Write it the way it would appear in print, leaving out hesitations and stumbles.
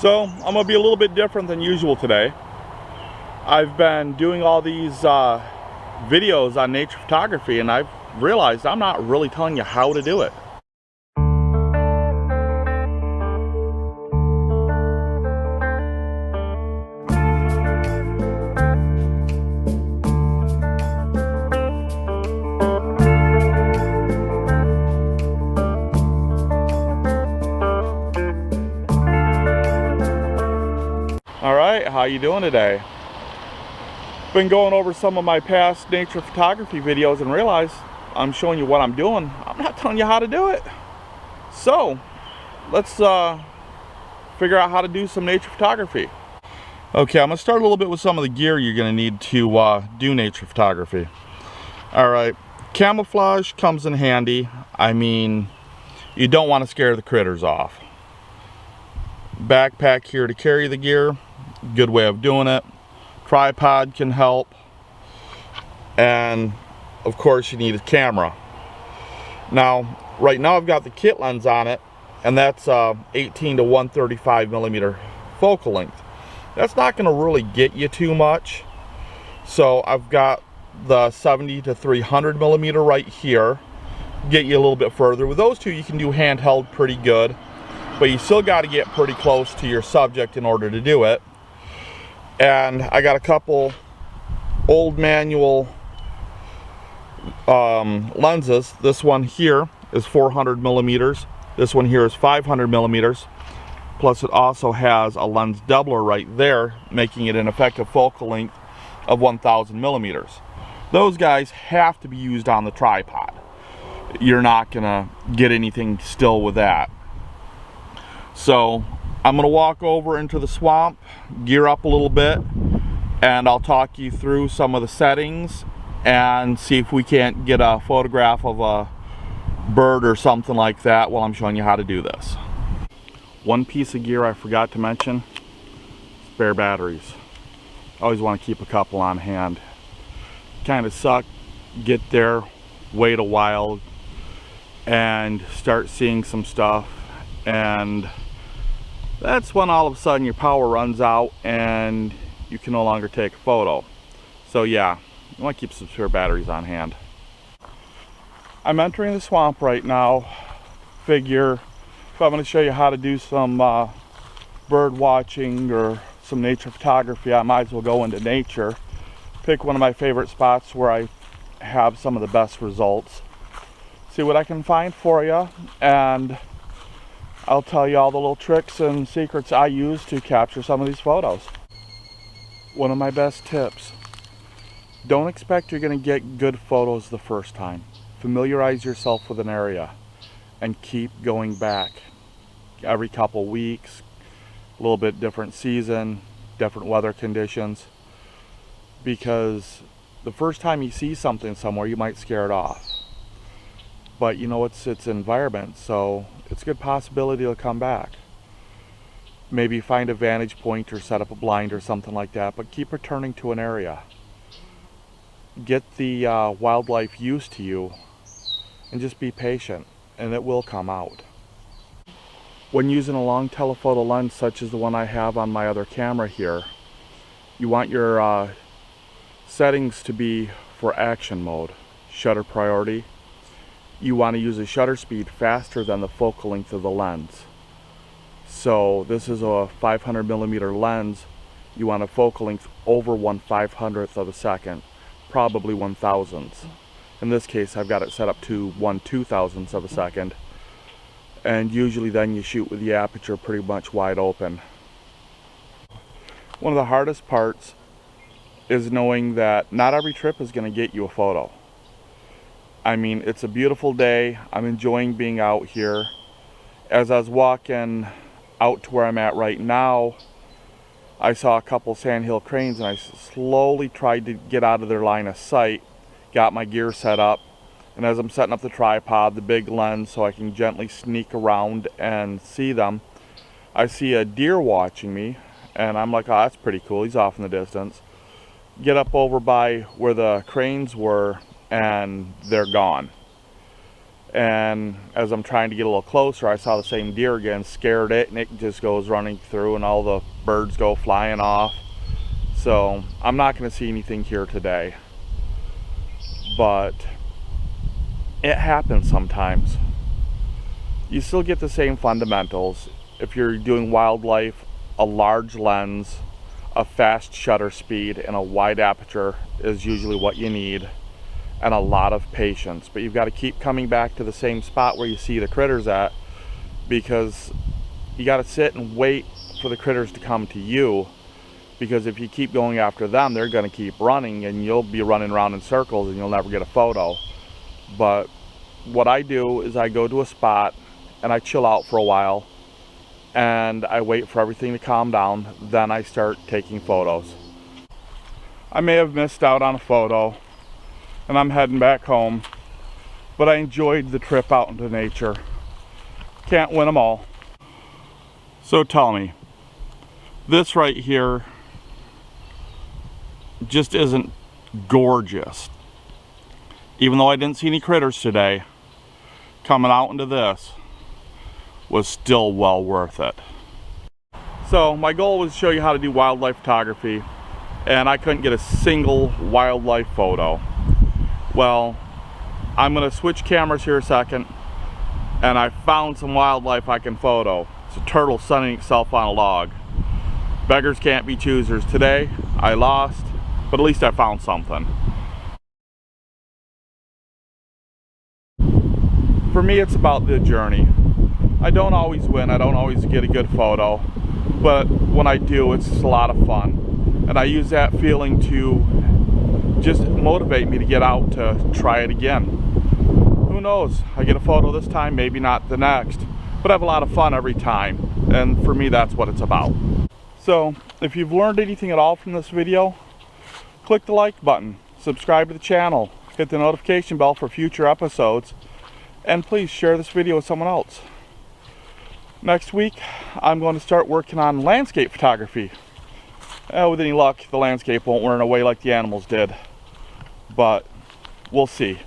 So I'm gonna be a little bit different than usual today. I've been doing all these videos on nature photography, and I've realized I'm not really telling you how to do it. All right, how you doing today? Been going over some of my past nature photography videos and realized I'm showing you what I'm doing. I'm not telling you how to do it. So let's figure out how to do some nature photography. Okay, I'm gonna start a little bit with some of the gear you're gonna need to do nature photography. All right, camouflage comes in handy. I mean, you don't want to scare the critters off. Backpack here to carry the gear, good way of doing it. Tripod can help, and of course you need a camera. Now right now I've got the kit lens on it, and that's 18 to 135 millimeter focal length. That's not going to really get you too much, so I've got the 70 to 300 millimeter right here, get you a little bit further. With those two you can do handheld pretty good, but you still got to get pretty close to your subject in order to do it. And I got a couple old manual lenses. This one here is 400 millimeters. This one here is 500 millimeters. Plus it also has a lens doubler right there, making it an effective focal length of 1000 millimeters. Those guys have to be used on the tripod. You're not gonna get anything still with that. So I'm gonna walk over into the swamp, gear up a little bit, and I'll talk you through some of the settings and see if we can't get a photograph of a bird or something like that while I'm showing you how to do this. One piece of gear I forgot to mention: spare batteries. I always want to keep a couple on hand. Kind of suck, get there, wait a while, and start seeing some stuff, and that's when all of a sudden your power runs out and you can no longer take a photo. So yeah, you want to keep some spare batteries on hand. I'm entering the swamp right now. Figure if I'm going to show you how to do some bird watching or some nature photography, I might as well go into nature. Pick one of my favorite spots where I have some of the best results. See what I can find for you, and I'll tell you all the little tricks and secrets I use to capture some of these photos. One of my best tips: don't expect you're going to get good photos the first time. Familiarize yourself with an area and keep going back. Every couple weeks, a little bit different season, different weather conditions, because the first time you see something somewhere you might scare it off. But you know, it's environment, so it's a good possibility it'll come back. Maybe find a vantage point or set up a blind or something like that, but keep returning to an area. Get the wildlife used to you, and just be patient, and it will come out. When using a long telephoto lens such as the one I have on my other camera here, you want your settings to be for action mode, shutter priority. You want to use a shutter speed faster than the focal length of the lens. So this is a 500 millimeter lens. You want a focal length over 1/500th of a second, probably 1/1000th. In this case I've got it set up to 1/2000th of a second, and usually then you shoot with the aperture pretty much wide open. One of the hardest parts is knowing that not every trip is going to get you a photo. I mean, it's a beautiful day. I'm enjoying being out here. As I was walking out to where I'm at right now, I saw a couple sandhill cranes, and I slowly tried to get out of their line of sight, got my gear set up, and as I'm setting up the tripod, the big lens, so I can gently sneak around and see them, I see a deer watching me, and I'm like, oh, that's pretty cool, he's off in the distance. Get up over by where the cranes were, and they're gone. And as I'm trying to get a little closer, I saw the same deer again, scared it, and it just goes running through and all the birds go flying off. So I'm not going to see anything here today, but it happens sometimes. You still get the same fundamentals. If you're doing wildlife, a large lens, a fast shutter speed, and a wide aperture is usually what you need, and a lot of patience. But you've got to keep coming back to the same spot where you see the critters at, because you got to sit and wait for the critters to come to you, because if you keep going after them, they're going to keep running and you'll be running around in circles and you'll never get a photo. But what I do is I go to a spot and I chill out for a while and I wait for everything to calm down, then I start taking photos. I may have missed out on a photo and I'm heading back home, but I enjoyed the trip out into nature. Can't win them all. So tell me, this right here just isn't gorgeous. Even though I didn't see any critters today, coming out into this was still well worth it. So my goal was to show you how to do wildlife photography, and I couldn't get a single wildlife photo. Well, I'm going to switch cameras here a second, and I found some wildlife I can photo. It's a turtle sunning itself on a log. Beggars can't be choosers. Today I lost, but at least I found something. For me, it's about the journey. I don't always win, I don't always get a good photo, but when I do, it's just a lot of fun. And I use that feeling to just motivate me to get out to try it again. Who knows, I get a photo this time, maybe not the next, but I have a lot of fun every time. And for me, that's what it's about. So if you've learned anything at all from this video, click the like button, subscribe to the channel, hit the notification bell for future episodes, and please share this video with someone else. Next week, I'm going to start working on landscape photography. With any luck, the landscape won't run away like the animals did, but we'll see.